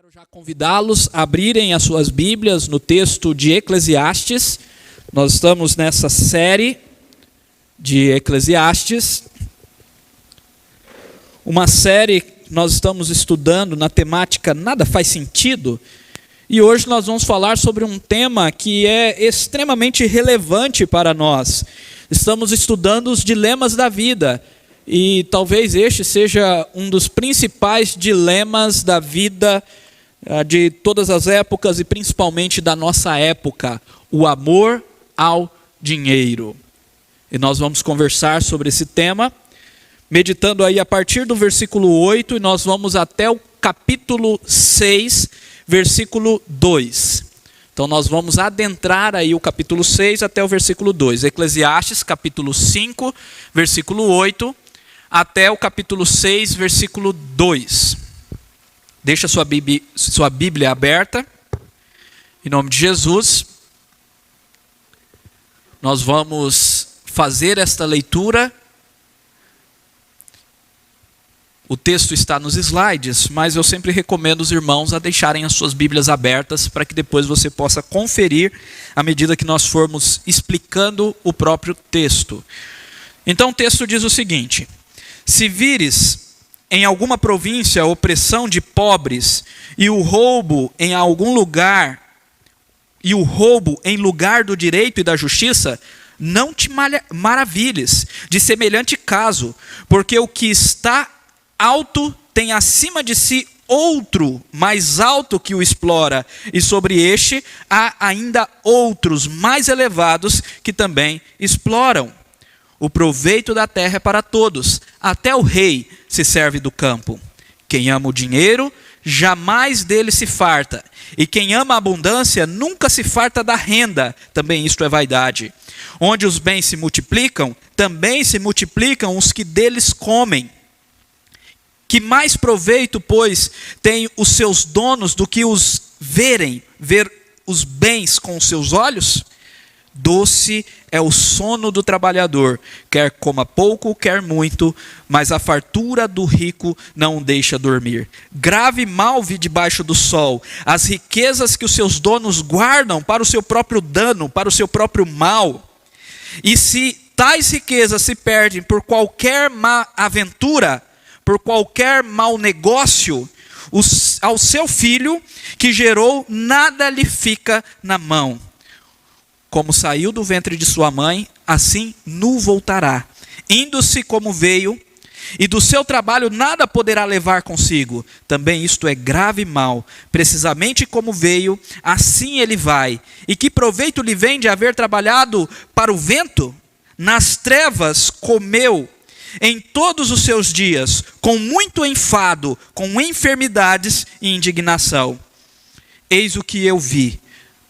Quero já convidá-los a abrirem as suas Bíblias no texto de Eclesiastes. Nós estamos nessa série de Eclesiastes. Uma série que nós estamos estudando na temática Nada Faz Sentido. E hoje nós vamos falar sobre um tema que é extremamente relevante para nós. Estamos estudando os dilemas da vida. E talvez este seja um dos principais dilemas da vida de todas as épocas e principalmente da nossa época, o amor ao dinheiro. E nós vamos conversar sobre esse tema, meditando aí a partir do versículo 8 e nós vamos até o capítulo 6, versículo 2. Então nós vamos adentrar aí o capítulo 6 até o versículo 2. Eclesiastes, capítulo 5, versículo 8, até o capítulo 6, versículo 2. Deixa sua Bíblia aberta. Em nome de Jesus. Nós vamos fazer esta leitura. O texto está nos slides, mas eu sempre recomendo os irmãos a deixarem as suas Bíblias abertas para que depois você possa conferir à medida que nós formos explicando o próprio texto. Então o texto diz o seguinte: se vires em alguma província a opressão de pobres e o roubo em algum lugar, e o roubo em lugar do direito e da justiça, não te maravilhes de semelhante caso, porque o que está alto tem acima de si outro mais alto que o explora, e sobre este há ainda outros mais elevados que também exploram. O proveito da terra é para todos, até o rei se serve do campo. Quem ama o dinheiro, jamais dele se farta, e quem ama a abundância, nunca se farta da renda, também isto é vaidade. Onde os bens se multiplicam, também se multiplicam os que deles comem. Que mais proveito, pois, tem os seus donos do que os ver os bens com os seus olhos? Doce é o sono do trabalhador, quer coma pouco, quer muito, mas a fartura do rico não o deixa dormir. Grave mal vi debaixo do sol, as riquezas que os seus donos guardam para o seu próprio dano, para o seu próprio mal. E se tais riquezas se perdem por qualquer má aventura, por qualquer mau negócio, ao seu filho que gerou, nada lhe fica na mão. Como saiu do ventre de sua mãe, assim nu voltará. Indo-se como veio, e do seu trabalho nada poderá levar consigo. Também isto é grave mal. Precisamente como veio, assim ele vai. E que proveito lhe vem de haver trabalhado para o vento? Nas trevas comeu em todos os seus dias, com muito enfado, com enfermidades e indignação. Eis o que eu vi.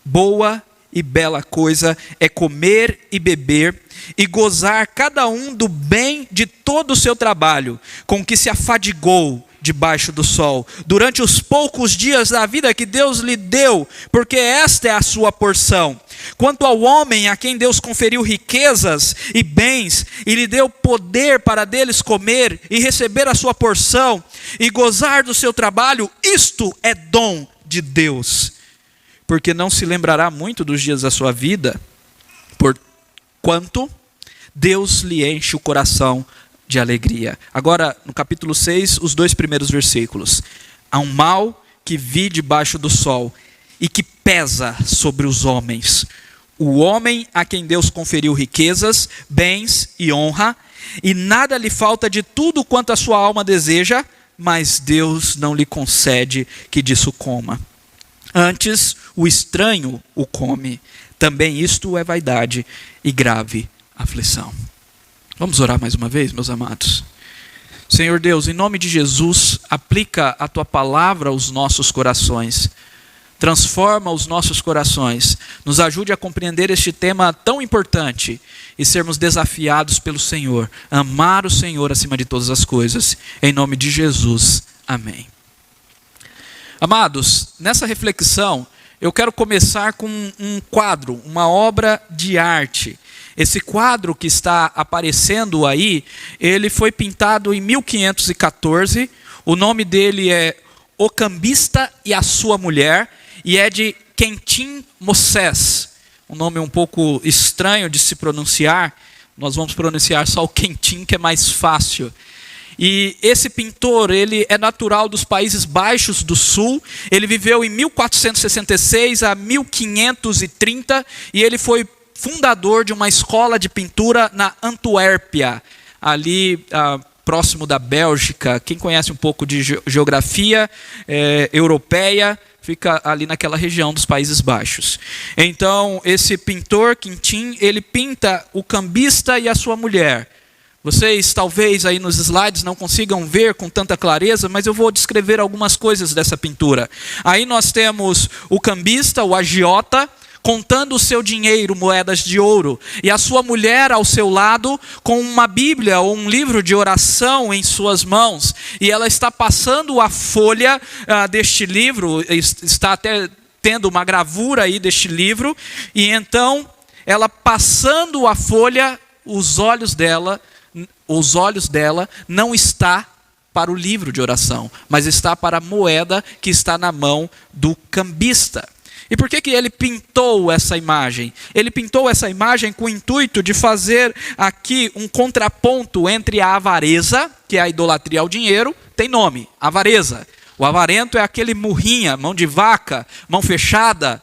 Boa e bela coisa é comer e beber e gozar cada um do bem de todo o seu trabalho, com que se afadigou debaixo do sol, durante os poucos dias da vida que Deus lhe deu, porque esta é a sua porção. Quanto ao homem a quem Deus conferiu riquezas e bens, e lhe deu poder para deles comer e receber a sua porção, e gozar do seu trabalho, isto é dom de Deus. Porque não se lembrará muito dos dias da sua vida, porquanto Deus lhe enche o coração de alegria. Agora, no capítulo 6, os 2 primeiros versículos. Há um mal que vi debaixo do sol e que pesa sobre os homens. O homem a quem Deus conferiu riquezas, bens e honra, e nada lhe falta de tudo quanto a sua alma deseja, mas Deus não lhe concede que disso coma. Antes, o estranho o come. Também isto é vaidade e grave aflição. Vamos orar mais uma vez, meus amados? Senhor Deus, em nome de Jesus, aplica a Tua palavra aos nossos corações. Transforma os nossos corações. Nos ajude a compreender este tema tão importante e sermos desafiados pelo Senhor. Amar o Senhor acima de todas as coisas. Em nome de Jesus. Amém. Amados, nessa reflexão, eu quero começar com um quadro, uma obra de arte. Esse quadro que está aparecendo aí, ele foi pintado em 1514. O nome dele é O Cambista e a Sua Mulher, e é de Quentin Moses, um nome um pouco estranho de se pronunciar. Nós vamos pronunciar só o Quentin, que é mais fácil. E esse pintor, ele é natural dos Países Baixos do Sul. Ele viveu em 1466 a 1530 e ele foi fundador de uma escola de pintura na Antuérpia, ali próximo da Bélgica. Quem conhece um pouco de geografia europeia, fica ali naquela região dos Países Baixos. Então, esse pintor, Quentin, ele pinta o Cambista e a Sua Mulher. Vocês talvez aí nos slides não consigam ver com tanta clareza, mas eu vou descrever algumas coisas dessa pintura. Aí nós temos o cambista, o agiota, contando o seu dinheiro, moedas de ouro, e a sua mulher ao seu lado com uma Bíblia ou um livro de oração em suas mãos, e ela está passando a folha deste livro, está até tendo uma gravura aí deste livro, e então ela passando a folha, os olhos dela não está para o livro de oração, mas está para a moeda que está na mão do cambista. E por que ele pintou essa imagem? Ele pintou essa imagem com o intuito de fazer aqui um contraponto entre a avareza, que é a idolatria ao dinheiro, tem nome, avareza. O avarento é aquele murrinha, mão de vaca, mão fechada,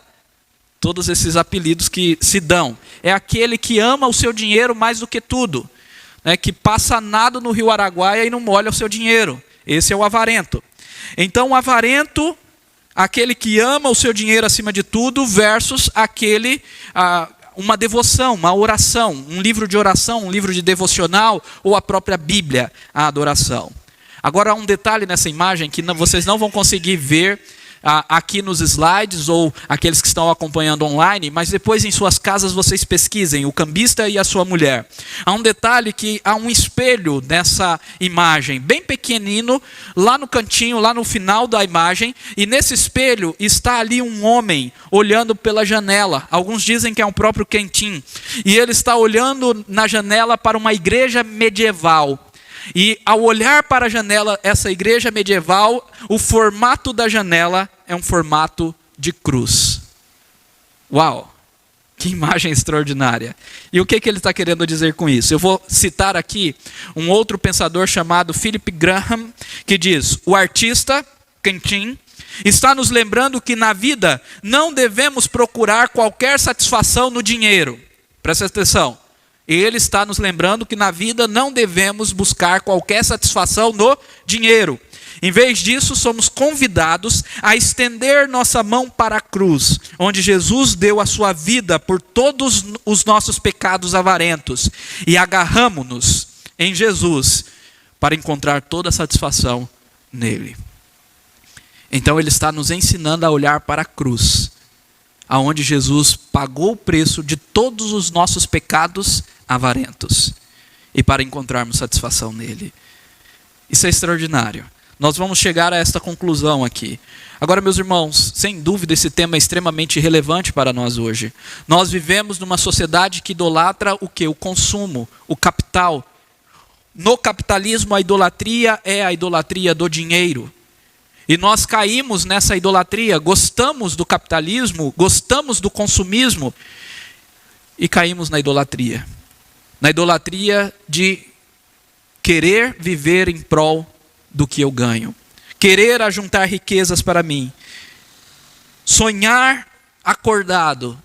todos esses apelidos que se dão. É aquele que ama o seu dinheiro mais do que tudo, né, que passa nado no rio Araguaia e não molha o seu dinheiro. Esse é o avarento. Então o avarento, aquele que ama o seu dinheiro acima de tudo, versus aquele, uma devoção, uma oração, um livro de oração, um livro de devocional, ou a própria Bíblia, a adoração. Agora há um detalhe nessa imagem que vocês não vão conseguir ver aqui nos slides, ou aqueles que estão acompanhando online, mas depois em suas casas vocês pesquisem, o cambista e a sua mulher. Há um detalhe que há um espelho nessa imagem, bem pequenino, lá no cantinho, lá no final da imagem, e nesse espelho está ali um homem olhando pela janela. Alguns dizem que é o próprio Quentin, e ele está olhando na janela para uma igreja medieval. E ao olhar para a janela, essa igreja medieval, o formato da janela é um formato de cruz. Uau! Que imagem extraordinária. E o que ele está querendo dizer com isso? Eu vou citar aqui um outro pensador chamado Philip Graham, que diz: o artista, Quentin, está nos lembrando que na vida não devemos procurar qualquer satisfação no dinheiro. Presta atenção. Ele está nos lembrando que na vida não devemos buscar qualquer satisfação no dinheiro. Em vez disso, somos convidados a estender nossa mão para a cruz, onde Jesus deu a sua vida por todos os nossos pecados avarentos, e agarramo-nos em Jesus para encontrar toda a satisfação nele. Então ele está nos ensinando a olhar para a cruz, aonde Jesus pagou o preço de todos os nossos pecados avarentos, e para encontrarmos satisfação nele. Isso é extraordinário. Nós vamos chegar a esta conclusão aqui. Agora, meus irmãos, sem dúvida esse tema é extremamente relevante para nós hoje. Nós vivemos numa sociedade que idolatra o quê? O consumo, o capital. No capitalismo, a idolatria é a idolatria do dinheiro. E nós caímos nessa idolatria, gostamos do capitalismo, gostamos do consumismo, e caímos na idolatria. Na idolatria de querer viver em prol do que eu ganho. Querer ajuntar riquezas para mim. Sonhar acordado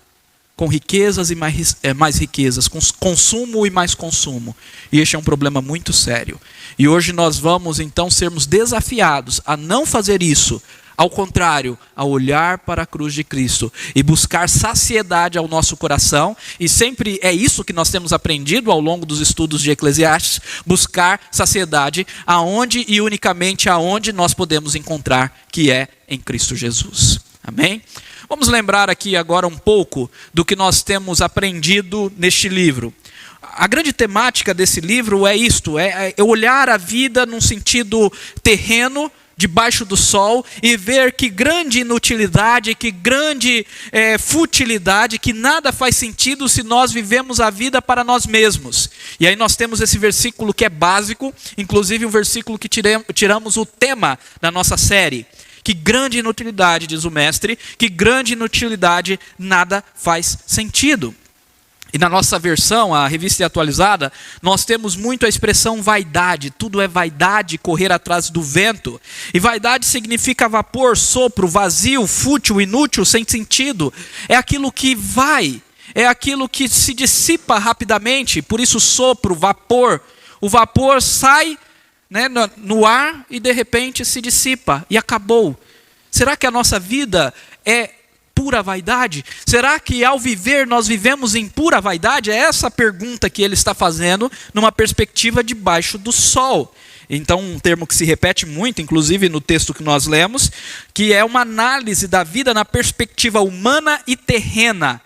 com riquezas e mais riquezas, com consumo e mais consumo. E este é um problema muito sério. E hoje nós vamos então sermos desafiados a não fazer isso. Ao contrário, a olhar para a cruz de Cristo e buscar saciedade ao nosso coração, e sempre é isso que nós temos aprendido ao longo dos estudos de Eclesiastes, buscar saciedade aonde e unicamente aonde nós podemos encontrar, que é em Cristo Jesus. Amém? Vamos lembrar aqui agora um pouco do que nós temos aprendido neste livro. A grande temática desse livro é isto, é olhar a vida num sentido terreno, debaixo do sol, e ver que grande inutilidade, que grande futilidade, que nada faz sentido se nós vivemos a vida para nós mesmos. E aí nós temos esse versículo que é básico, inclusive um versículo que tiramos o tema da nossa série, Que grande inutilidade, diz o mestre, que grande inutilidade, nada faz sentido. E na nossa versão, a Revista Atualizada, nós temos muito a expressão vaidade. Tudo é vaidade, correr atrás do vento. E vaidade significa vapor, sopro, vazio, fútil, inútil, sem sentido. É aquilo que vai, é aquilo que se dissipa rapidamente. Por isso sopro, vapor. O vapor sai, né, no ar e de repente se dissipa e acabou. Será que a nossa vida é pura vaidade? Será que ao viver nós vivemos em pura vaidade? É essa a pergunta que ele está fazendo numa perspectiva debaixo do sol. Então um termo que se repete muito, inclusive no texto que nós lemos, que é uma análise da vida na perspectiva humana e terrena.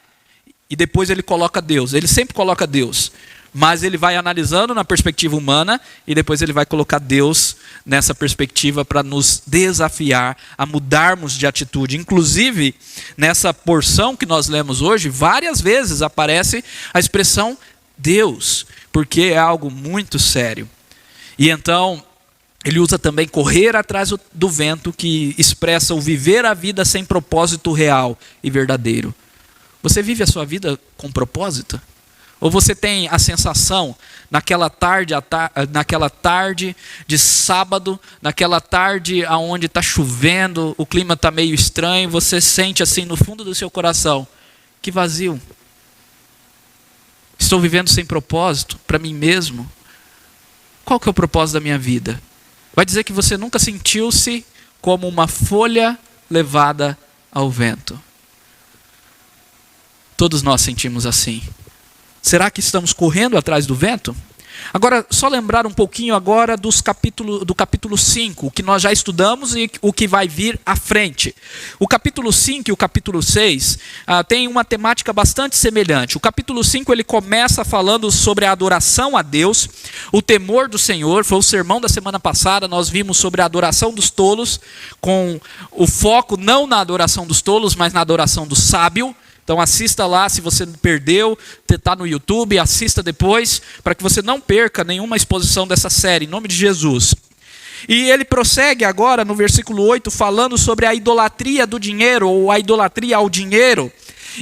E depois ele coloca Deus, ele sempre coloca Deus. Mas ele vai analisando na perspectiva humana e depois ele vai colocar Deus nessa perspectiva para nos desafiar a mudarmos de atitude. Inclusive, nessa porção que nós lemos hoje, várias vezes aparece a expressão Deus, porque é algo muito sério. E então, ele usa também correr atrás do vento, que expressa o viver a vida sem propósito real e verdadeiro. Você vive a sua vida com propósito? Ou você tem a sensação, naquela tarde de sábado, naquela tarde onde está chovendo, o clima está meio estranho, você sente assim no fundo do seu coração, que vazio. Estou vivendo sem propósito para mim mesmo. Qual que é o propósito da minha vida? Vai dizer que você nunca sentiu-se como uma folha levada ao vento. Todos nós sentimos assim. Será que estamos correndo atrás do vento? Agora, só lembrar um pouquinho agora do capítulo 5, o que nós já estudamos e o que vai vir à frente. O capítulo 5 e o capítulo 6 têm uma temática bastante semelhante. O capítulo 5 ele começa falando sobre a adoração a Deus, o temor do Senhor. Foi o sermão da semana passada, nós vimos sobre a adoração dos tolos, com o foco não na adoração dos tolos, mas na adoração do sábio. Então assista lá, se você perdeu, está no YouTube, assista depois, para que você não perca nenhuma exposição dessa série, em nome de Jesus. E ele prossegue agora no versículo 8, falando sobre a idolatria do dinheiro, ou a idolatria ao dinheiro.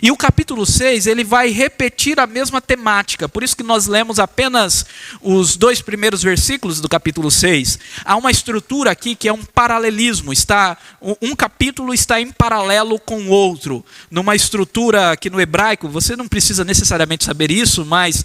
E o capítulo 6, ele vai repetir a mesma temática. Por isso que nós lemos apenas os 2 primeiros versículos do capítulo 6. Há uma estrutura aqui que é um paralelismo. Um capítulo está em paralelo com o outro. Numa estrutura que no hebraico, você não precisa necessariamente saber isso, mas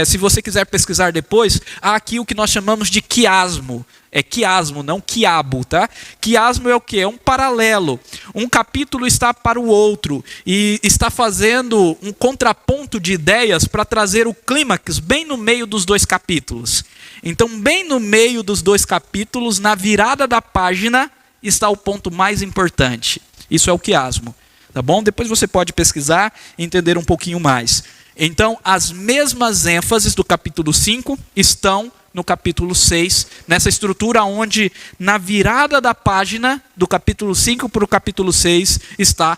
se você quiser pesquisar depois, há aqui o que nós chamamos de quiasmo. É quiasmo, não quiabo, tá? Quiasmo é o quê? É um paralelo. Um capítulo está para o outro e está fazendo um contraponto de ideias para trazer o clímax bem no meio dos 2 capítulos. Então, bem no meio dos 2 capítulos, na virada da página, está o ponto mais importante. Isso é o quiasmo, tá bom? Depois você pode pesquisar e entender um pouquinho mais. Então, as mesmas ênfases do capítulo 5 estão no capítulo 6, nessa estrutura onde na virada da página do capítulo 5 para o capítulo 6 está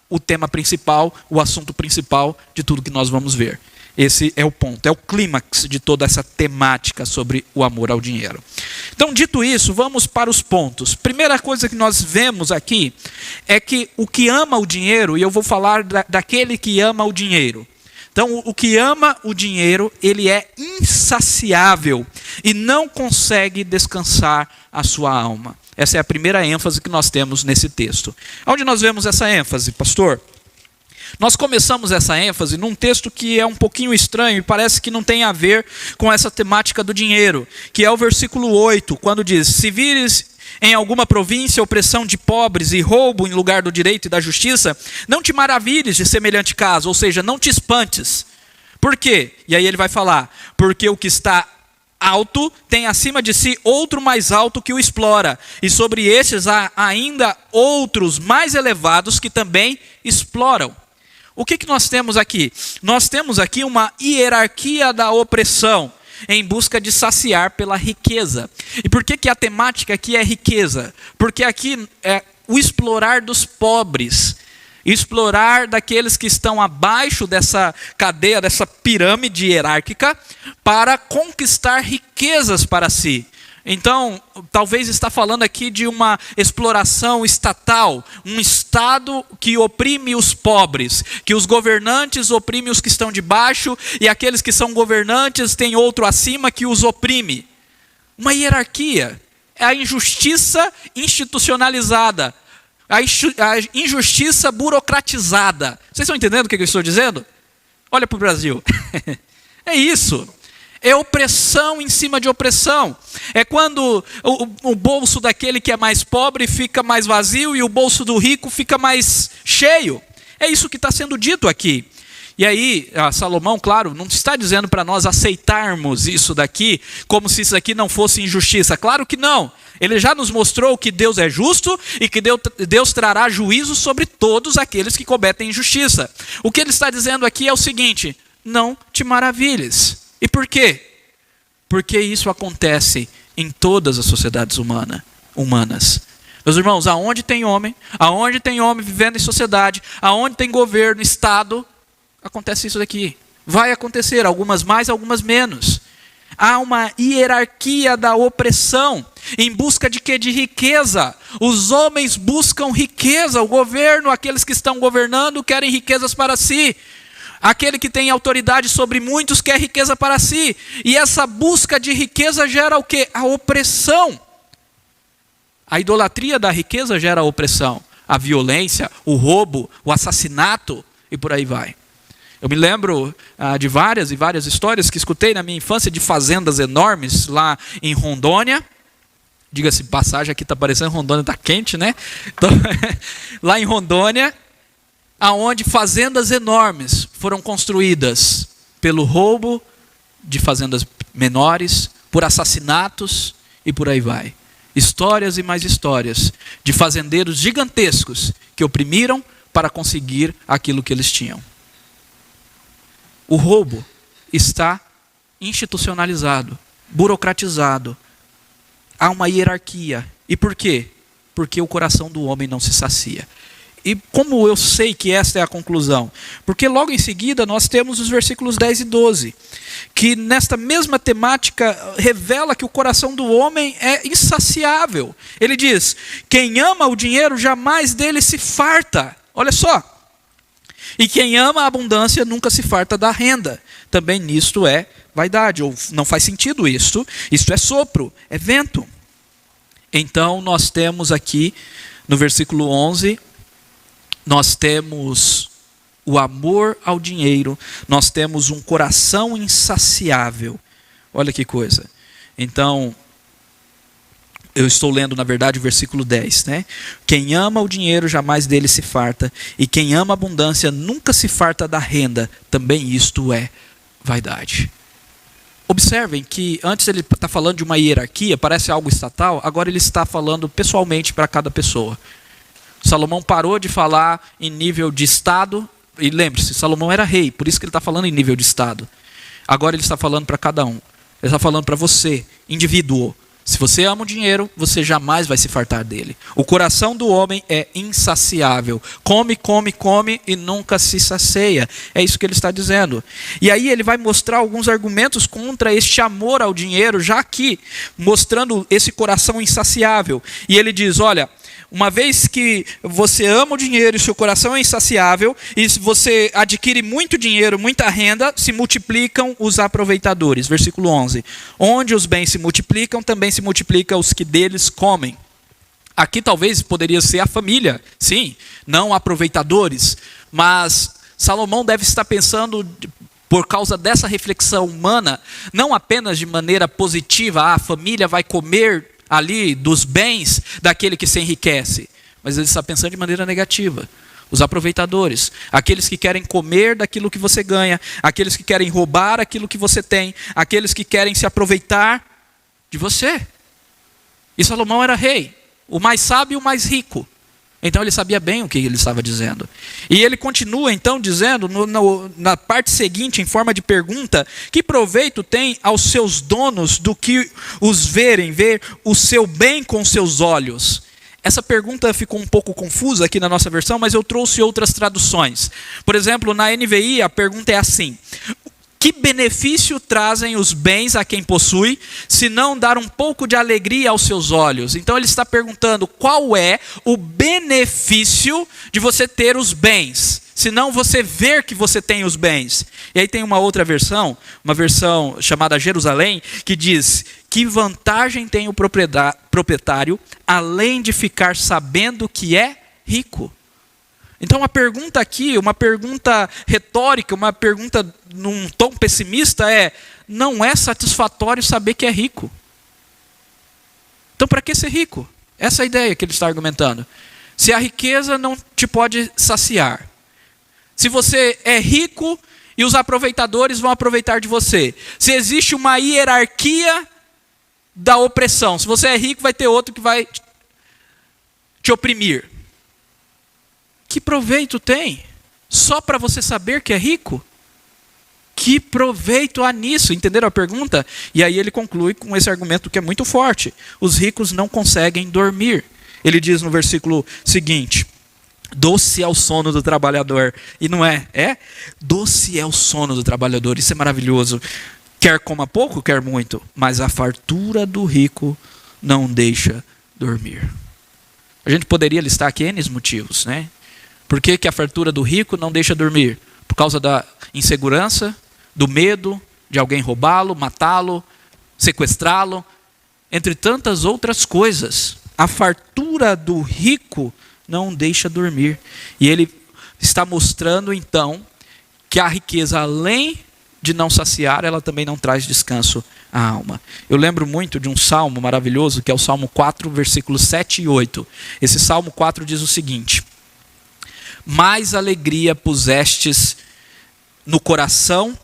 o tema principal, o assunto principal de tudo que nós vamos ver. Esse é o ponto, é o clímax de toda essa temática sobre o amor ao dinheiro. Então, dito isso, vamos para os pontos. Primeira coisa que nós vemos aqui é que o que ama o dinheiro, e eu vou falar daquele que ama o dinheiro. Então, o que ama o dinheiro, ele é insaciável e não consegue descansar a sua alma. Essa é a primeira ênfase que nós temos nesse texto. Onde nós vemos essa ênfase, pastor? Nós começamos essa ênfase num texto que é um pouquinho estranho e parece que não tem a ver com essa temática do dinheiro, que é o versículo 8, quando diz: se vires em alguma província opressão de pobres e roubo em lugar do direito e da justiça, não te maravilhes de semelhante caso, ou seja, não te espantes. Por quê? E aí ele vai falar: porque o que está alto tem acima de si outro mais alto que o explora, e sobre estes há ainda outros mais elevados que também exploram. O que nós temos aqui? Nós temos aqui uma hierarquia da opressão, em busca de saciar pela riqueza. E por que a temática aqui é riqueza? Porque aqui é o explorar dos pobres, explorar daqueles que estão abaixo dessa cadeia, dessa pirâmide hierárquica, para conquistar riquezas para si. Então, talvez está falando aqui de uma exploração estatal, um Estado que oprime os pobres, que os governantes oprimem os que estão debaixo, e aqueles que são governantes têm outro acima que os oprime. Uma hierarquia, é a injustiça institucionalizada, a injustiça burocratizada. Vocês estão entendendo o que eu estou dizendo? Olha para o Brasil. É isso. É opressão em cima de opressão. É quando o bolso daquele que é mais pobre fica mais vazio e o bolso do rico fica mais cheio. É isso que está sendo dito aqui. E aí, Salomão, claro, não está dizendo para nós aceitarmos isso daqui como se isso aqui não fosse injustiça. Claro que não. Ele já nos mostrou que Deus é justo e que Deus trará juízo sobre todos aqueles que cometem injustiça. O que ele está dizendo aqui é o seguinte: não te maravilhes. E por quê? Porque isso acontece em todas as sociedades humanas. Meus irmãos, aonde tem homem vivendo em sociedade, aonde tem governo, Estado, acontece isso daqui. Vai acontecer, algumas mais, algumas menos. Há uma hierarquia da opressão, em busca de quê? De riqueza. Os homens buscam riqueza, o governo, aqueles que estão governando querem riquezas para si. Aquele que tem autoridade sobre muitos quer riqueza para si. E essa busca de riqueza gera o quê? A opressão. A idolatria da riqueza gera a opressão. A violência, o roubo, o assassinato e por aí vai. Eu me lembro de várias e várias histórias que escutei na minha infância de fazendas enormes lá em Rondônia. Diga-se passagem, aqui está parecendo Rondônia, está quente, né? Então, lá em Rondônia, aonde fazendas enormes foram construídas pelo roubo de fazendas menores, por assassinatos e por aí vai. Histórias e mais histórias de fazendeiros gigantescos que oprimiram para conseguir aquilo que eles tinham. O roubo está institucionalizado, burocratizado. Há uma hierarquia. E por quê? Porque o coração do homem não se sacia. E como eu sei que esta é a conclusão? Porque logo em seguida nós temos os versículos 10 e 12, que nesta mesma temática revela que o coração do homem é insaciável. Ele diz: quem ama o dinheiro jamais dele se farta. Olha só. E quem ama a abundância nunca se farta da renda. Também nisto é vaidade, ou não faz sentido isto é sopro, é vento. Então nós temos aqui no versículo 11, nós temos o amor ao dinheiro, nós temos um coração insaciável. Olha que coisa. Então, eu estou lendo, na verdade, o versículo 10, né? Quem ama o dinheiro jamais dele se farta, e quem ama a abundância nunca se farta da renda. Também isto é vaidade. Observem que antes ele está falando de uma hierarquia, parece algo estatal, agora ele está falando pessoalmente para cada pessoa. Salomão parou de falar em nível de Estado, e lembre-se, Salomão era rei, por isso que ele está falando em nível de Estado. Agora ele está falando para cada um. Ele está falando para você, indivíduo. Se você ama o dinheiro, você jamais vai se fartar dele. O coração do homem é insaciável. Come, come, come e nunca se sacia. É isso que ele está dizendo. E aí ele vai mostrar alguns argumentos contra este amor ao dinheiro, já aqui, mostrando esse coração insaciável. E ele diz, olha, uma vez que você ama o dinheiro e seu coração é insaciável, e se você adquire muito dinheiro, muita renda, se multiplicam os aproveitadores. Versículo 11. Onde os bens se multiplicam, também se multiplicam os que deles comem. Aqui talvez poderia ser a família, sim, não aproveitadores. Mas Salomão deve estar pensando, por causa dessa reflexão humana, não apenas de maneira positiva, a família vai comer ali dos bens daquele que se enriquece, mas ele está pensando de maneira negativa. Os aproveitadores, aqueles que querem comer daquilo que você ganha, aqueles que querem roubar aquilo que você tem, aqueles que querem se aproveitar de você. E Salomão era rei, o mais sábio e o mais rico. Então ele sabia bem o que ele estava dizendo. E ele continua então dizendo, na parte seguinte, em forma de pergunta: que proveito tem aos seus donos do que os verem, ver o seu bem com seus olhos? Essa pergunta ficou um pouco confusa aqui na nossa versão, mas eu trouxe outras traduções. Por exemplo, na NVI a pergunta é assim: Que benefício trazem os bens a quem possui, se não dar um pouco de alegria aos seus olhos? Então ele está perguntando qual é o benefício de você ter os bens, se não você ver que você tem os bens. E aí tem uma outra versão, uma versão chamada Jerusalém, que diz: que vantagem tem o proprietário, além de ficar sabendo que é rico? Então a pergunta aqui, uma pergunta retórica, uma pergunta num tom pessimista é: não é satisfatório saber que é rico? Então para que ser rico? Essa é a ideia que ele está argumentando. Se a riqueza não te pode saciar, se você é rico e os aproveitadores vão aproveitar de você, se existe uma hierarquia da opressão, se você é rico vai ter outro que vai te oprimir. Que proveito tem? Só para você saber que é rico? Que proveito há nisso? Entenderam a pergunta? E aí ele conclui com esse argumento que é muito forte. Os ricos não conseguem dormir. Ele diz no versículo seguinte: doce é o sono do trabalhador. E não é? É? Doce é o sono do trabalhador. Isso é maravilhoso. Quer coma pouco, quer muito. Mas a fartura do rico não deixa dormir. A gente poderia listar aqui N motivos, né? Por que que a fartura do rico não deixa dormir? Por causa da insegurança, do medo de alguém roubá-lo, matá-lo, sequestrá-lo, entre tantas outras coisas. A fartura do rico não deixa dormir. E ele está mostrando então que a riqueza, além de não saciar, ela também não traz descanso à alma. Eu lembro muito de um salmo maravilhoso, que é o Salmo 4, versículos 7 e 8. Esse Salmo 4 diz o seguinte: mais alegria pusestes no coração,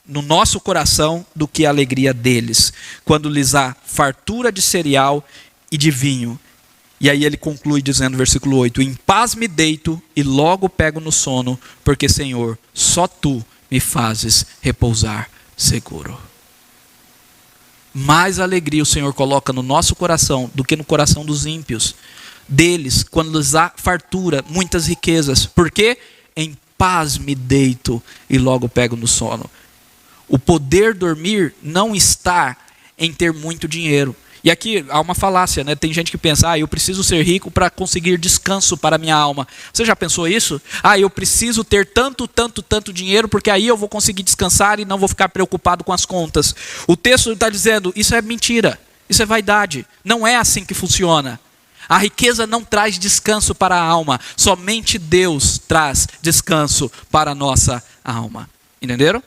no nosso coração, do que a alegria deles, quando lhes há fartura de cereal e de vinho. E aí ele conclui dizendo, versículo 8: em paz me deito e logo pego no sono, porque, Senhor, só Tu me fazes repousar seguro. Mais alegria o Senhor coloca no nosso coração do que no coração dos ímpios. Deles, quando lhes há fartura, muitas riquezas. Porque em paz me deito e logo pego no sono. O poder dormir não está em ter muito dinheiro. E aqui há uma falácia, né? Tem gente que pensa: eu preciso ser rico para conseguir descanso para a minha alma. Você já pensou isso? Eu preciso ter tanto dinheiro, porque aí eu vou conseguir descansar e não vou ficar preocupado com as contas. O texto está dizendo: isso é mentira, isso é vaidade. Não é assim que funciona. A riqueza não traz descanso para a alma. Somente Deus traz descanso para a nossa alma. Entenderam?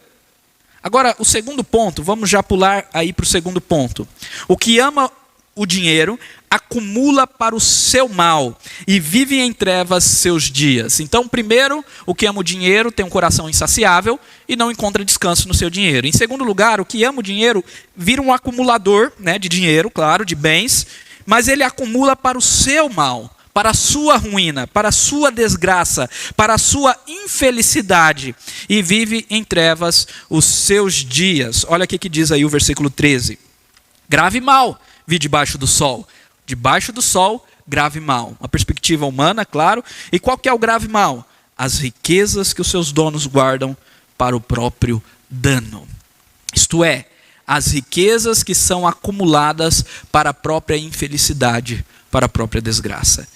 Agora, o segundo ponto, vamos já pular aí para o segundo ponto. O que ama o dinheiro acumula para o seu mal e vive em trevas seus dias. Então, primeiro, o que ama o dinheiro tem um coração insaciável e não encontra descanso no seu dinheiro. Em segundo lugar, o que ama o dinheiro vira um acumulador, né, de dinheiro, claro, de bens, mas ele acumula para o seu mal, para a sua ruína, para a sua desgraça, para a sua infelicidade, e vive em trevas os seus dias. Olha o que diz aí o versículo 13. Grave mal vi debaixo do sol. Debaixo do sol, grave mal. Uma perspectiva humana, claro. E qual que é o grave mal? As riquezas que os seus donos guardam para o próprio dano. Isto é, as riquezas que são acumuladas para a própria infelicidade, para a própria desgraça.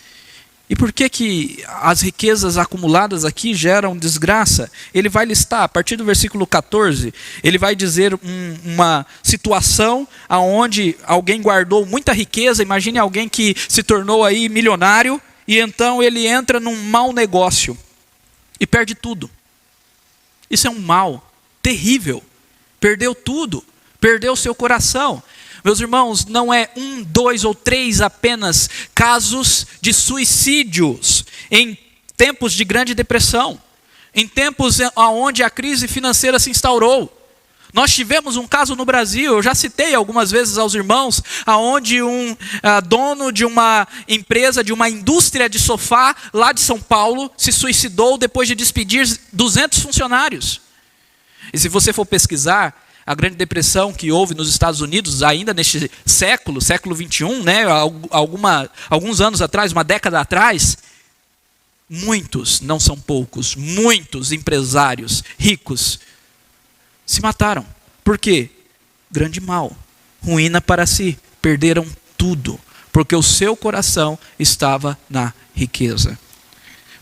E por que as riquezas acumuladas aqui geram desgraça? Ele vai listar, a partir do versículo 14, ele vai dizer uma situação onde alguém guardou muita riqueza. Imagine alguém que se tornou aí milionário, e então ele entra num mau negócio e perde tudo. Isso é um mal terrível. Perdeu tudo. Perdeu seu coração. Meus irmãos, não é 1, 2 ou 3 apenas casos de suicídios em tempos de grande depressão, em tempos onde a crise financeira se instaurou. Nós tivemos um caso no Brasil, eu já citei algumas vezes aos irmãos, onde um dono de uma empresa, de uma indústria de sofá lá de São Paulo, se suicidou depois de despedir 200 funcionários. E se você for pesquisar, a Grande Depressão que houve nos Estados Unidos ainda neste século XXI, né, alguns anos atrás, uma década atrás, muitos, não são poucos, muitos empresários ricos se mataram. Por quê? Grande mal, ruína para si, perderam tudo, porque o seu coração estava na riqueza.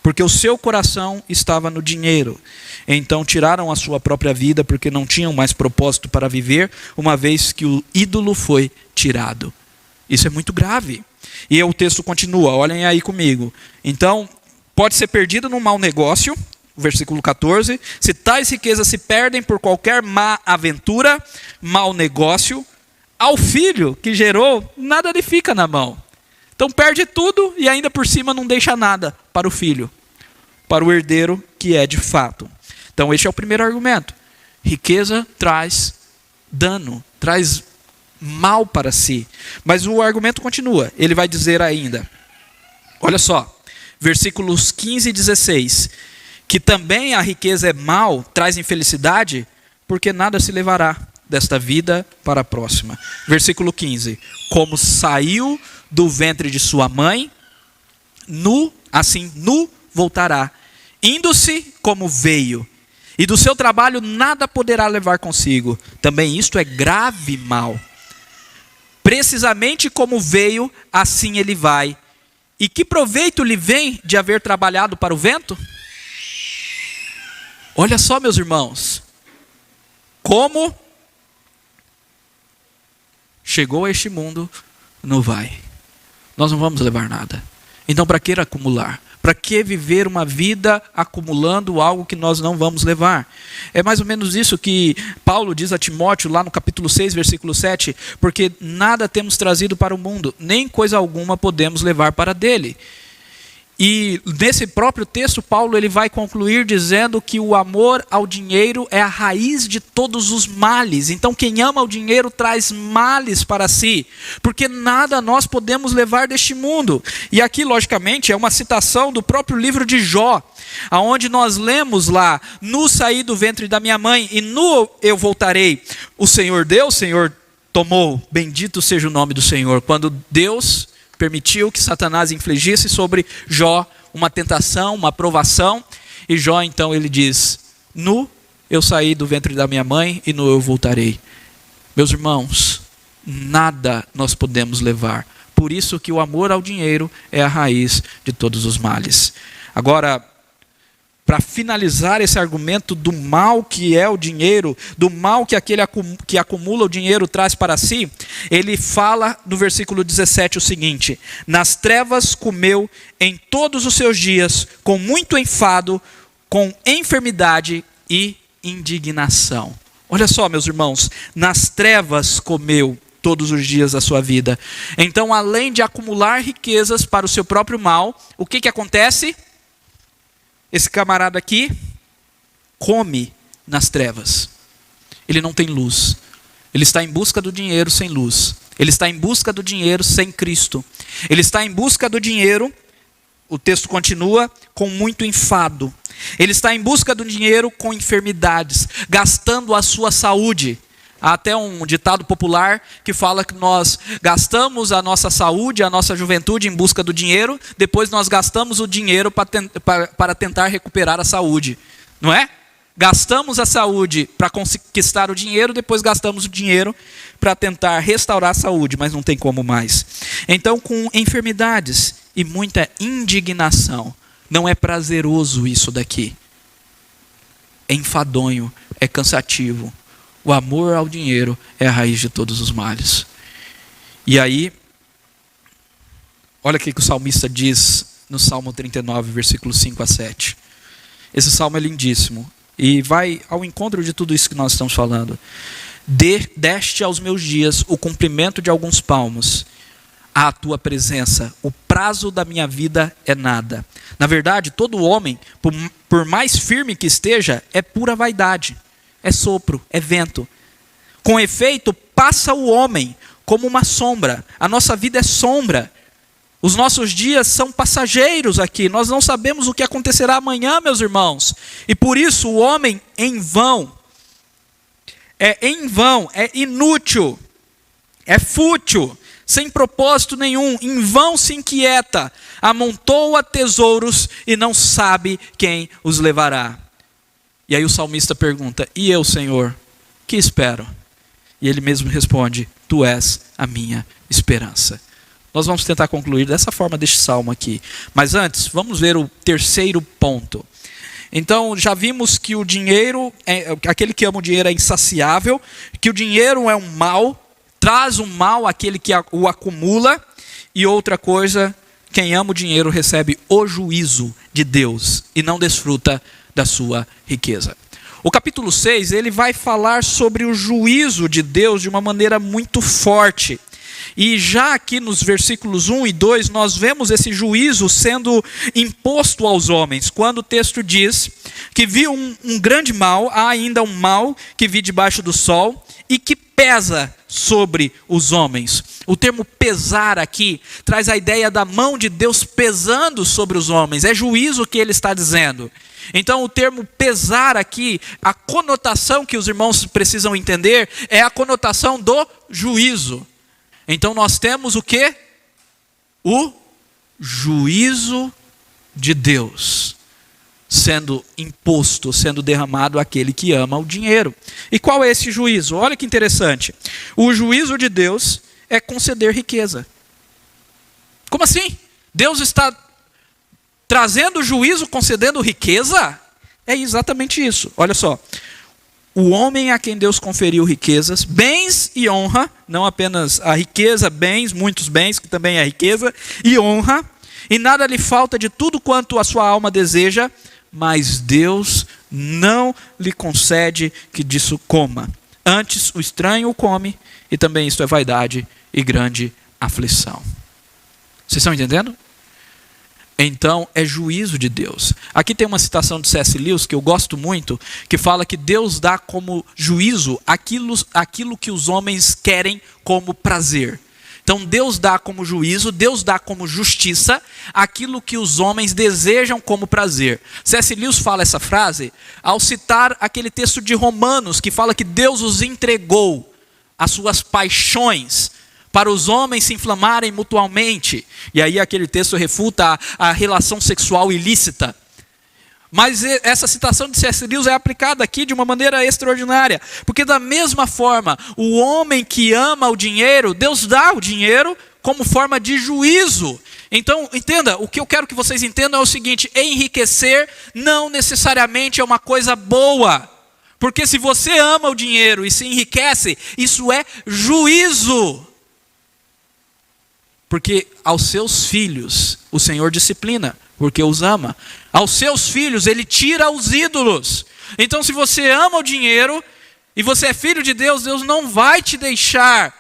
Porque o seu coração estava no dinheiro. Então tiraram a sua própria vida, porque não tinham mais propósito para viver, uma vez que o ídolo foi tirado. Isso é muito grave. E o texto continua, olhem aí comigo. Então, pode ser perdido num mau negócio, versículo 14. Se tais riquezas se perdem por qualquer má aventura, mau negócio, ao filho que gerou, nada lhe fica na mão. Então perde tudo e ainda por cima não deixa nada para o filho, para o herdeiro que é de fato. Então este é o primeiro argumento. Riqueza traz dano, traz mal para si. Mas o argumento continua. Ele vai dizer ainda, olha só, versículos 15 e 16, que também a riqueza é mal, traz infelicidade, porque nada se levará desta vida para a próxima. Versículo 15, como saiu do ventre de sua mãe, assim nu voltará, indo-se como veio, e do seu trabalho nada poderá levar consigo. Também isto é grave mal. Precisamente como veio, assim ele vai. E que proveito lhe vem de haver trabalhado para o vento? Olha só, meus irmãos, como chegou a este mundo, não vai. Nós não vamos levar nada. Então para que acumular? Para que viver uma vida acumulando algo que nós não vamos levar? É mais ou menos isso que Paulo diz a Timóteo lá no capítulo 6, versículo 7, porque nada temos trazido para o mundo, nem coisa alguma podemos levar para dele. E nesse próprio texto, Paulo ele vai concluir dizendo que o amor ao dinheiro é a raiz de todos os males. Então quem ama o dinheiro traz males para si, porque nada nós podemos levar deste mundo. E aqui, logicamente, é uma citação do próprio livro de Jó, aonde nós lemos lá, nu saí do ventre da minha mãe e nu eu voltarei. O Senhor deu, o Senhor tomou, bendito seja o nome do Senhor. Quando Deus permitiu que Satanás infligisse sobre Jó uma tentação, uma provação, e Jó então ele diz, nu eu saí do ventre da minha mãe e nu eu voltarei. Meus irmãos, nada nós podemos levar, por isso que o amor ao dinheiro é a raiz de todos os males. Agora, para finalizar esse argumento do mal que é o dinheiro, do mal que aquele que acumula o dinheiro traz para si, ele fala no versículo 17 o seguinte: nas trevas comeu em todos os seus dias, com muito enfado, com enfermidade e indignação. Olha só, meus irmãos, nas trevas comeu todos os dias da sua vida. Então, além de acumular riquezas para o seu próprio mal, o que acontece? Esse camarada aqui come nas trevas. Ele não tem luz. Ele está em busca do dinheiro sem luz. Ele está em busca do dinheiro sem Cristo. Ele está em busca do dinheiro, o texto continua, com muito enfado. Ele está em busca do dinheiro com enfermidades, gastando a sua saúde. Há até um ditado popular que fala que nós gastamos a nossa saúde, a nossa juventude em busca do dinheiro, depois nós gastamos o dinheiro para tentar recuperar a saúde, não é? Gastamos a saúde para conquistar o dinheiro, depois gastamos o dinheiro para tentar restaurar a saúde, mas não tem como mais. Então, com enfermidades e muita indignação, não é prazeroso isso daqui. É enfadonho, é cansativo. O amor ao dinheiro é a raiz de todos os males. E aí, olha o que o salmista diz no Salmo 39, versículos 5 a 7. Esse salmo é lindíssimo e vai ao encontro de tudo isso que nós estamos falando. Deste aos meus dias o cumprimento de alguns palmos, à tua presença, o prazo da minha vida é nada. Na verdade, todo homem, por mais firme que esteja, é pura vaidade. É sopro, é vento. Com efeito, passa o homem como uma sombra. A nossa vida é sombra. Os nossos dias são passageiros aqui. Nós não sabemos o que acontecerá amanhã, meus irmãos. E por isso o homem é em vão, é inútil, é fútil, sem propósito nenhum, em vão se inquieta, amontoa tesouros e não sabe quem os levará. E aí o salmista pergunta, e eu, Senhor, que espero? E ele mesmo responde: tu és a minha esperança. Nós vamos tentar concluir dessa forma deste salmo aqui. Mas antes, vamos ver o terceiro ponto. Então, já vimos que o dinheiro, aquele que ama o dinheiro é insaciável, que o dinheiro é um mal, traz um mal àquele que o acumula. E outra coisa, quem ama o dinheiro recebe o juízo de Deus e não desfruta da sua riqueza. O capítulo 6, ele vai falar sobre o juízo de Deus de uma maneira muito forte. E já aqui nos versículos 1 e 2, nós vemos esse juízo sendo imposto aos homens. Quando o texto diz que vi um grande mal, há ainda um mal que vi debaixo do sol e que pesa sobre os homens. O termo pesar aqui traz a ideia da mão de Deus pesando sobre os homens. É juízo que ele está dizendo. Então o termo pesar aqui, a conotação que os irmãos precisam entender é a conotação do juízo. Então nós temos o quê? O juízo de Deus sendo imposto, sendo derramado àquele que ama o dinheiro. E qual é esse juízo? Olha que interessante. O juízo de Deus é conceder riqueza. Como assim? Deus está trazendo juízo, concedendo riqueza? É exatamente isso. Olha só. O homem a quem Deus conferiu riquezas, bens e honra, não apenas a riqueza, bens, muitos bens, que também é riqueza, e honra, e nada lhe falta de tudo quanto a sua alma deseja, mas Deus não lhe concede que disso coma. Antes o estranho o come, e também isto é vaidade e grande aflição. Vocês estão entendendo? Então é juízo de Deus. Aqui tem uma citação de C.S. Lewis que eu gosto muito, que fala que Deus dá como juízo aquilo que os homens querem como prazer. Então Deus dá como juízo, Deus dá como justiça aquilo que os homens desejam como prazer. C.S. Lewis fala essa frase ao citar aquele texto de Romanos que fala que Deus os entregou às suas paixões para os homens se inflamarem mutualmente. E aí aquele texto refuta a relação sexual ilícita. Mas essa citação de C.S. Lewis é aplicada aqui de uma maneira extraordinária. Porque da mesma forma, o homem que ama o dinheiro, Deus dá o dinheiro como forma de juízo. Então, entenda, o que eu quero que vocês entendam é o seguinte: enriquecer não necessariamente é uma coisa boa. Porque se você ama o dinheiro e se enriquece, isso é juízo. Porque aos seus filhos o Senhor disciplina, porque os ama. Aos seus filhos ele tira os ídolos. Então se você ama o dinheiro e você é filho de Deus, Deus não vai te deixar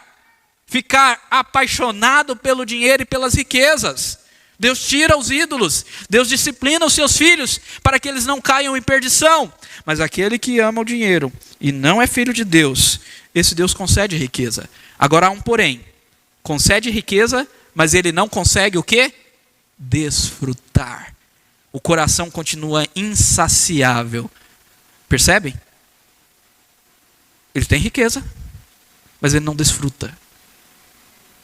ficar apaixonado pelo dinheiro e pelas riquezas. Deus tira os ídolos, Deus disciplina os seus filhos para que eles não caiam em perdição. Mas aquele que ama o dinheiro e não é filho de Deus, esse Deus concede riqueza. Agora há um porém: concede riqueza, mas ele não consegue o quê? Desfrutar. O coração continua insaciável. Percebem? Ele tem riqueza, mas ele não desfruta.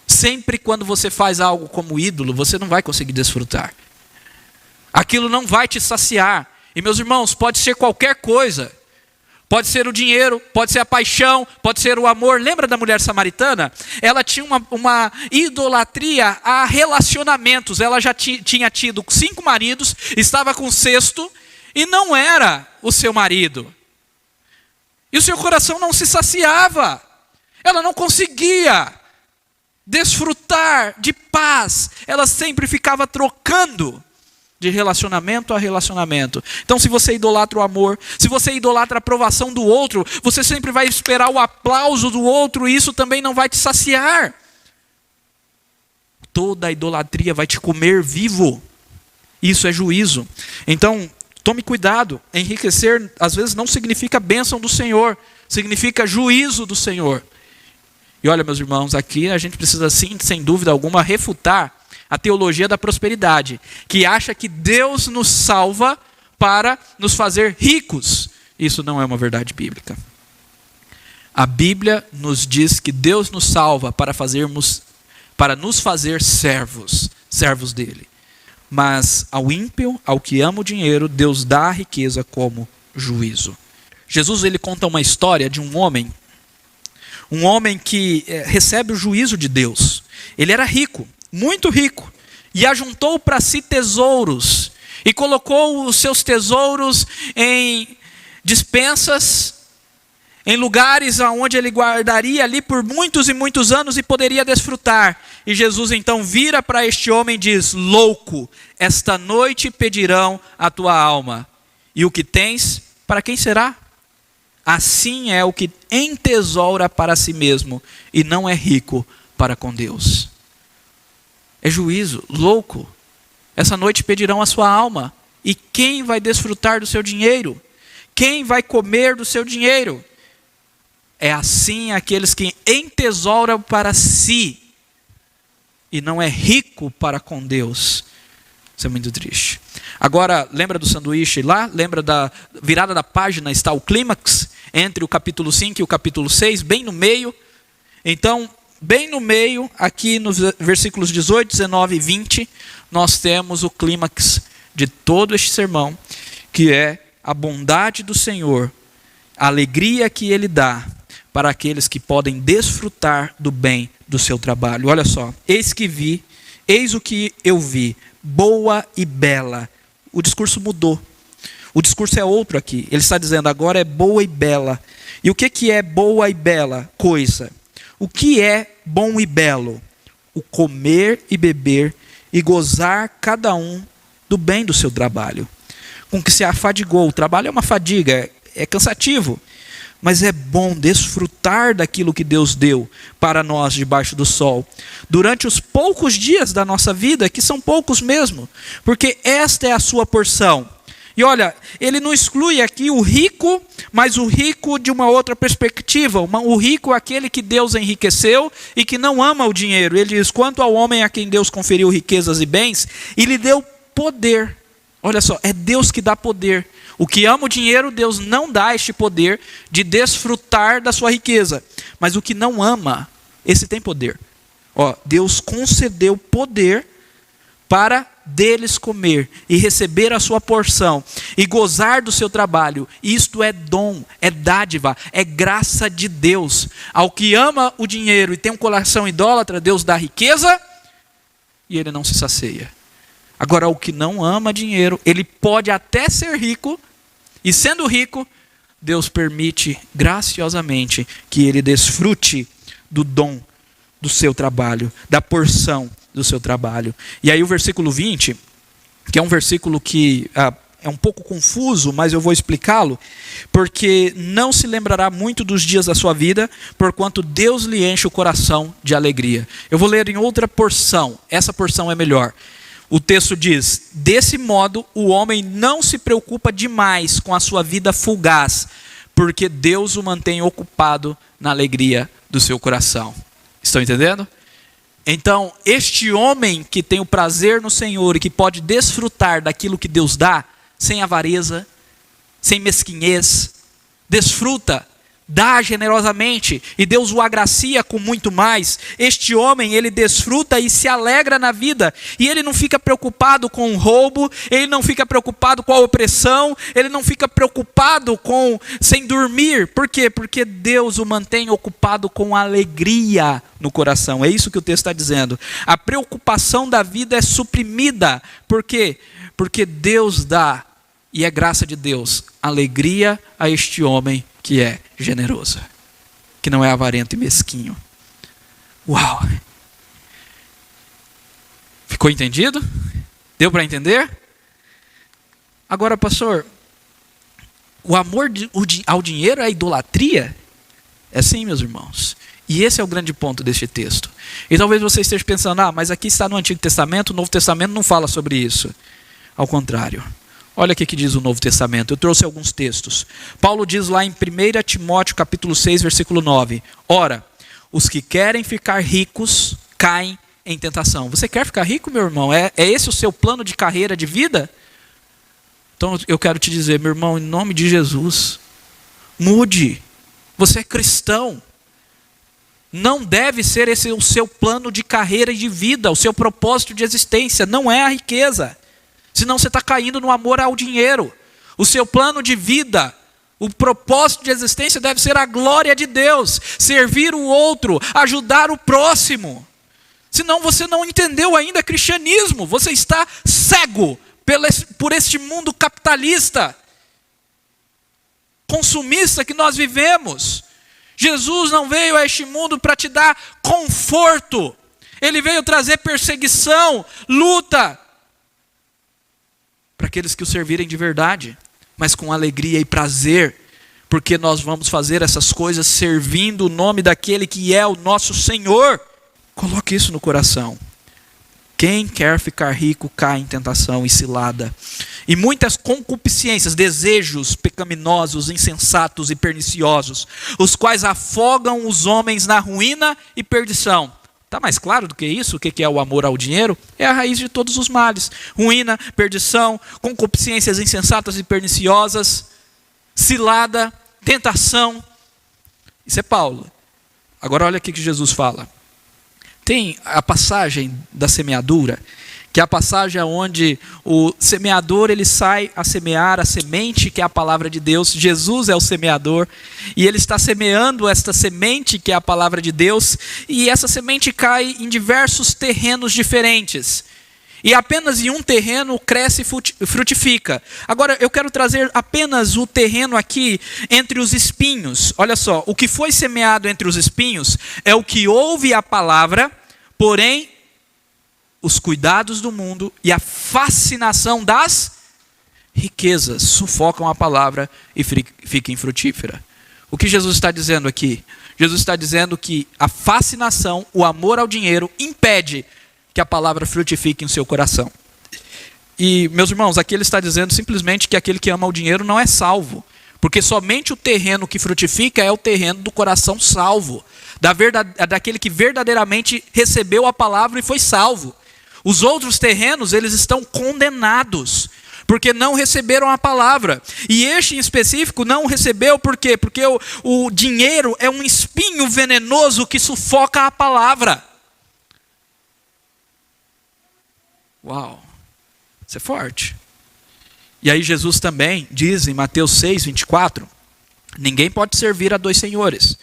Sempre quando você faz algo como ídolo, você não vai conseguir desfrutar. Aquilo não vai te saciar. E meus irmãos, pode ser qualquer coisa. Pode ser o dinheiro, pode ser a paixão, pode ser o amor. Lembra da mulher samaritana? Ela tinha uma idolatria a relacionamentos. Ela já tinha tido 5 maridos, estava com o 6º e não era o seu marido. E o seu coração não se saciava. Ela não conseguia desfrutar de paz. Ela sempre ficava trocando de relacionamento a relacionamento. Então se você idolatra o amor, se você idolatra a aprovação do outro, você sempre vai esperar o aplauso do outro e isso também não vai te saciar. Toda a idolatria vai te comer vivo. Isso é juízo. Então tome cuidado. Enriquecer às vezes não significa bênção do Senhor, significa juízo do Senhor. E olha, meus irmãos, aqui a gente precisa sim, sem dúvida alguma, refutar a teologia da prosperidade, que acha que Deus nos salva para nos fazer ricos. Isso não é uma verdade bíblica. A Bíblia nos diz que Deus nos salva para nos fazer servos dele. Mas ao ímpio, ao que ama o dinheiro, Deus dá a riqueza como juízo. Jesus ele conta uma história de um homem que recebe o juízo de Deus. Ele era rico, muito rico, e ajuntou para si tesouros, e colocou os seus tesouros em despensas, em lugares onde ele guardaria ali por muitos e muitos anos e poderia desfrutar. E Jesus então vira para este homem e diz: louco, esta noite pedirão a tua alma, e o que tens, para quem será? Assim é o que entesoura para si mesmo e não é rico para com Deus. É juízo, louco. Essa noite pedirão a sua alma. E quem vai desfrutar do seu dinheiro? Quem vai comer do seu dinheiro? É assim aqueles que entesouram para si e não é rico para com Deus. Isso é muito triste. Agora, lembra do sanduíche lá? Lembra da virada da página? Está o clímax entre o capítulo 5 e o capítulo 6, bem no meio. Então, bem no meio, aqui nos versículos 18, 19 e 20, nós temos o clímax de todo este sermão, que é a bondade do Senhor, a alegria que Ele dá para aqueles que podem desfrutar do bem do seu trabalho. Olha só, eis o que eu vi, boa e bela. O discurso mudou. O discurso é outro aqui. Ele está dizendo agora é boa e bela. E o que é boa e bela coisa? O que é bom e belo? O comer e beber e gozar cada um do bem do seu trabalho. Com que se afadigou. O trabalho é uma fadiga, é cansativo. Mas é bom desfrutar daquilo que Deus deu para nós debaixo do sol. Durante os poucos dias da nossa vida, que são poucos mesmo. Porque esta é a sua porção. E olha, ele não exclui aqui o rico, mas o rico de uma outra perspectiva. O rico é aquele que Deus enriqueceu e que não ama o dinheiro. Ele diz, quanto ao homem a quem Deus conferiu riquezas e bens, e lhe deu poder. Olha só, é Deus que dá poder. O que ama o dinheiro, Deus não dá este poder de desfrutar da sua riqueza. Mas o que não ama, esse tem poder. Deus concedeu poder para deles comer e receber a sua porção e gozar do seu trabalho. Isto é dom, é dádiva, é graça de Deus. Ao que ama o dinheiro e tem um coração idólatra, Deus dá riqueza e ele não se sacia. Agora, o que não ama dinheiro, ele pode até ser rico, e sendo rico, Deus permite graciosamente que ele desfrute do dom do seu trabalho, da porção do seu trabalho. E aí o versículo 20, que é um versículo que é um pouco confuso, mas eu vou explicá-lo, porque não se lembrará muito dos dias da sua vida, porquanto Deus lhe enche o coração de alegria. Eu vou ler em outra porção, essa porção é melhor. O texto diz, desse modo o homem não se preocupa demais com a sua vida fugaz, porque Deus o mantém ocupado na alegria do seu coração. Estão entendendo? Então, este homem que tem o prazer no Senhor e que pode desfrutar daquilo que Deus dá, sem avareza, sem mesquinhez, desfruta, dá generosamente e Deus o agracia com muito mais. Este homem, ele desfruta e se alegra na vida e ele não fica preocupado com o roubo, ele não fica preocupado com a opressão, ele não fica preocupado sem dormir. Por quê? Porque Deus o mantém ocupado com alegria no coração. É isso que o texto está dizendo. A preocupação da vida é suprimida. Por quê? Porque Deus dá, e é graça de Deus, alegria a este homem que é generoso, que não é avarento e mesquinho. Uau! Ficou entendido? Deu para entender? Agora, pastor, o amor ao dinheiro é idolatria? É sim, meus irmãos. E esse é o grande ponto deste texto. E talvez você esteja pensando, mas aqui está no Antigo Testamento, o Novo Testamento não fala sobre isso. Ao contrário. Olha o que diz o Novo Testamento. Eu trouxe alguns textos. Paulo diz lá em 1 Timóteo capítulo 6, versículo 9. Ora, os que querem ficar ricos caem em tentação. Você quer ficar rico, meu irmão? É esse o seu plano de carreira, de vida? Então eu quero te dizer, meu irmão, em nome de Jesus, mude. Você é cristão. Não deve ser esse o seu plano de carreira e de vida, o seu propósito de existência. Não é a riqueza. Senão você está caindo no amor ao dinheiro. O seu plano de vida O propósito de existência deve ser a glória de Deus, servir o outro, ajudar o próximo. Senão você não entendeu ainda cristianismo, você está cego por este mundo capitalista, consumista que nós vivemos. Jesus não veio a este mundo para te dar conforto, Ele veio trazer perseguição, luta, para aqueles que o servirem de verdade, mas com alegria e prazer, porque nós vamos fazer essas coisas servindo o nome daquele que é o nosso Senhor. Coloque isso no coração. Quem quer ficar rico cai em tentação e cilada, e muitas concupiscências, desejos pecaminosos, insensatos e perniciosos, os quais afogam os homens na ruína e perdição. Está mais claro do que isso? O que é o amor ao dinheiro? É a raiz de todos os males. Ruína, perdição, concupiscências insensatas e perniciosas, cilada, tentação. Isso é Paulo. Agora olha o que Jesus fala. Tem a passagem da semeadura, que é a passagem onde o semeador ele sai a semear a semente, que é a palavra de Deus. Jesus é o semeador, e ele está semeando esta semente, que é a palavra de Deus, e essa semente cai em diversos terrenos diferentes. E apenas em um terreno cresce e frutifica. Agora eu quero trazer apenas o terreno aqui entre os espinhos. Olha só, o que foi semeado entre os espinhos é o que ouve a palavra, porém os cuidados do mundo e a fascinação das riquezas sufocam a palavra e fica infrutífera. O que Jesus está dizendo aqui? Jesus está dizendo que a fascinação, o amor ao dinheiro, impede que a palavra frutifique em seu coração. E, meus irmãos, aqui ele está dizendo simplesmente que aquele que ama o dinheiro não é salvo, porque somente o terreno que frutifica é o terreno do coração salvo, daquele que verdadeiramente recebeu a palavra e foi salvo. Os outros terrenos, eles estão condenados, porque não receberam a palavra. E este em específico não recebeu por quê? Porque o dinheiro é um espinho venenoso que sufoca a palavra. Uau, isso é forte. E aí Jesus também diz em Mateus 6, 24, ninguém pode servir a dois senhores,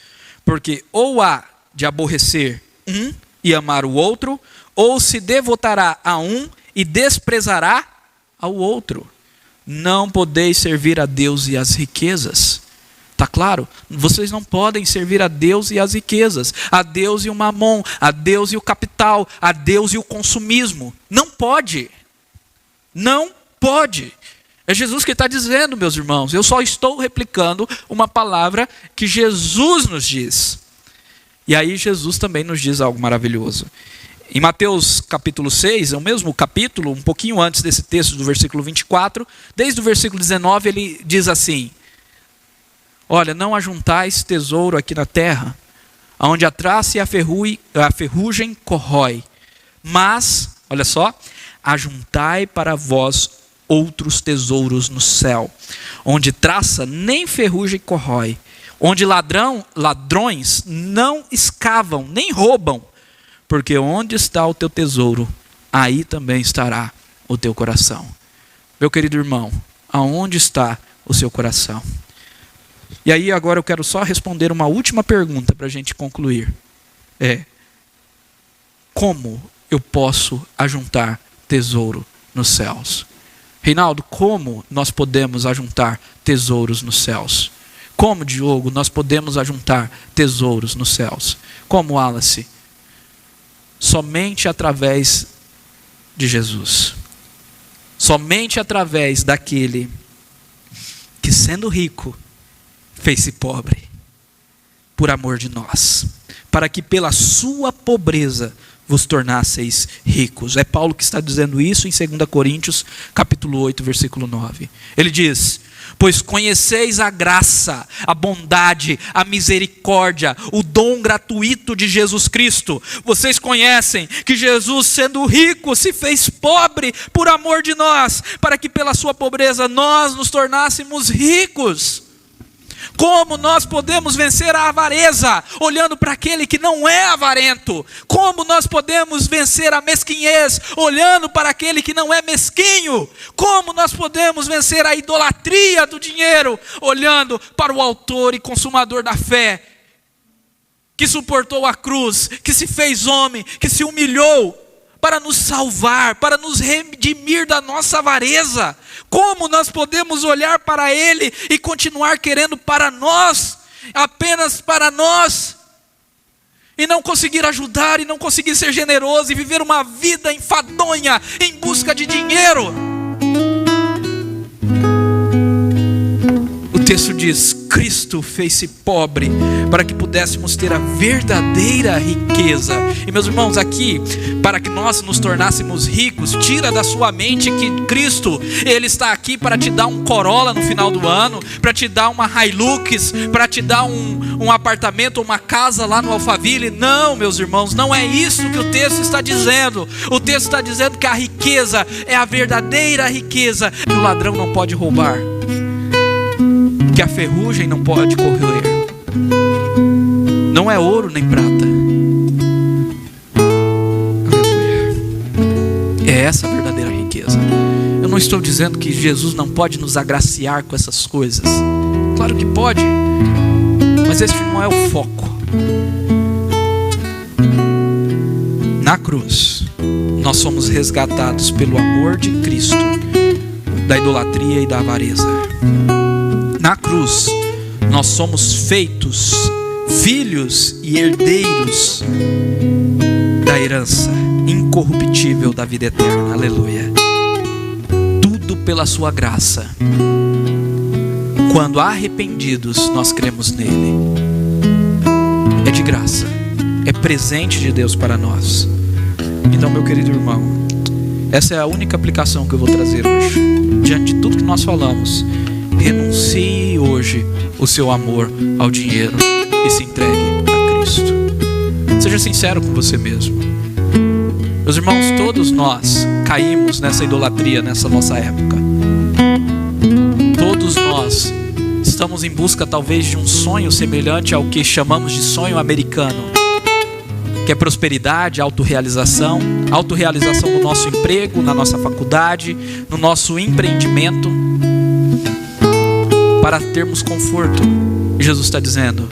porque ou há de aborrecer um e amar o outro, ou se devotará a um e desprezará ao outro. Não podeis servir a Deus e às riquezas. Está claro? Vocês não podem servir a Deus e às riquezas, a Deus e o mamon, a Deus e o capital, a Deus e o consumismo. Não pode. Não pode. É Jesus que está dizendo, meus irmãos. Eu só estou replicando uma palavra que Jesus nos diz. E aí Jesus também nos diz algo maravilhoso. Em Mateus capítulo 6, é o mesmo capítulo, um pouquinho antes desse texto do versículo 24, desde o versículo 19 ele diz assim: olha, não ajuntais tesouro aqui na terra, onde a traça e a ferrugem corrói, mas, olha só, ajuntai para vós outros tesouros no céu, onde traça nem ferrugem corrói, onde ladrões não escavam, nem roubam, porque onde está o teu tesouro, aí também estará o teu coração. Meu querido irmão, aonde está o seu coração? E aí agora eu quero só responder uma última pergunta para a gente concluir. Como eu posso ajuntar tesouro nos céus? Reinaldo, como nós podemos ajuntar tesouros nos céus? Como, Diogo, nós podemos ajuntar tesouros nos céus? Como, Wallace? Somente através de Jesus. Somente através daquele que, sendo rico, fez-se pobre por amor de nós, para que pela sua pobreza vos tornasseis ricos. É Paulo que está dizendo isso em 2 Coríntios capítulo 8, versículo 9. Ele diz: pois conheceis a graça, a bondade, a misericórdia, o dom gratuito de Jesus Cristo. Vocês conhecem que Jesus, sendo rico, se fez pobre por amor de nós, para que pela sua pobreza nós nos tornássemos ricos. Como nós podemos vencer a avareza olhando para aquele que não é avarento? Como nós podemos vencer a mesquinhez olhando para aquele que não é mesquinho? Como nós podemos vencer a idolatria do dinheiro olhando para o autor e consumador da fé, que suportou a cruz, que se fez homem, que se humilhou para nos salvar, para nos redimir da nossa avareza? Como nós podemos olhar para Ele e continuar querendo para nós, apenas para nós, e não conseguir ajudar, e não conseguir ser generoso, e viver uma vida enfadonha em busca de dinheiro? O texto diz: Cristo fez-se pobre para que pudéssemos ter a verdadeira riqueza. E meus irmãos, aqui, para que nós nos tornássemos ricos, tira da sua mente que Cristo, Ele está aqui para te dar um Corolla no final do ano, para te dar uma Hilux, para te dar um apartamento, uma casa lá no Alphaville. Não, meus irmãos, não é isso que o texto está dizendo. O texto está dizendo que a riqueza é a verdadeira riqueza, que o ladrão não pode roubar, que a ferrugem não pode corroer. Não é ouro nem prata. Aleluia. É essa a verdadeira riqueza. Eu não estou dizendo que Jesus não pode nos agraciar com essas coisas. Claro que pode, mas esse não é o foco. Na cruz, nós somos resgatados pelo amor de Cristo da idolatria e da avareza. Na cruz, nós somos feitos filhos e herdeiros da herança incorruptível da vida eterna. Aleluia. Tudo pela sua graça. Quando arrependidos, nós cremos nele. É de graça. É presente de Deus para nós. Então, meu querido irmão, essa é a única aplicação que eu vou trazer hoje. Diante de tudo que nós falamos, renuncie hoje o seu amor ao dinheiro e se entregue a Cristo. Seja sincero com você mesmo. Meus irmãos, todos nós caímos nessa idolatria nessa nossa época. Todos nós estamos em busca talvez de um sonho semelhante ao que chamamos de sonho americano, que é prosperidade, autorrealização no nosso emprego, na nossa faculdade, no nosso empreendimento, para termos conforto. Jesus está dizendo: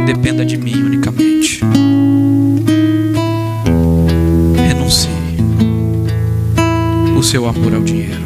dependa de mim unicamente. Renuncie o seu amor ao dinheiro.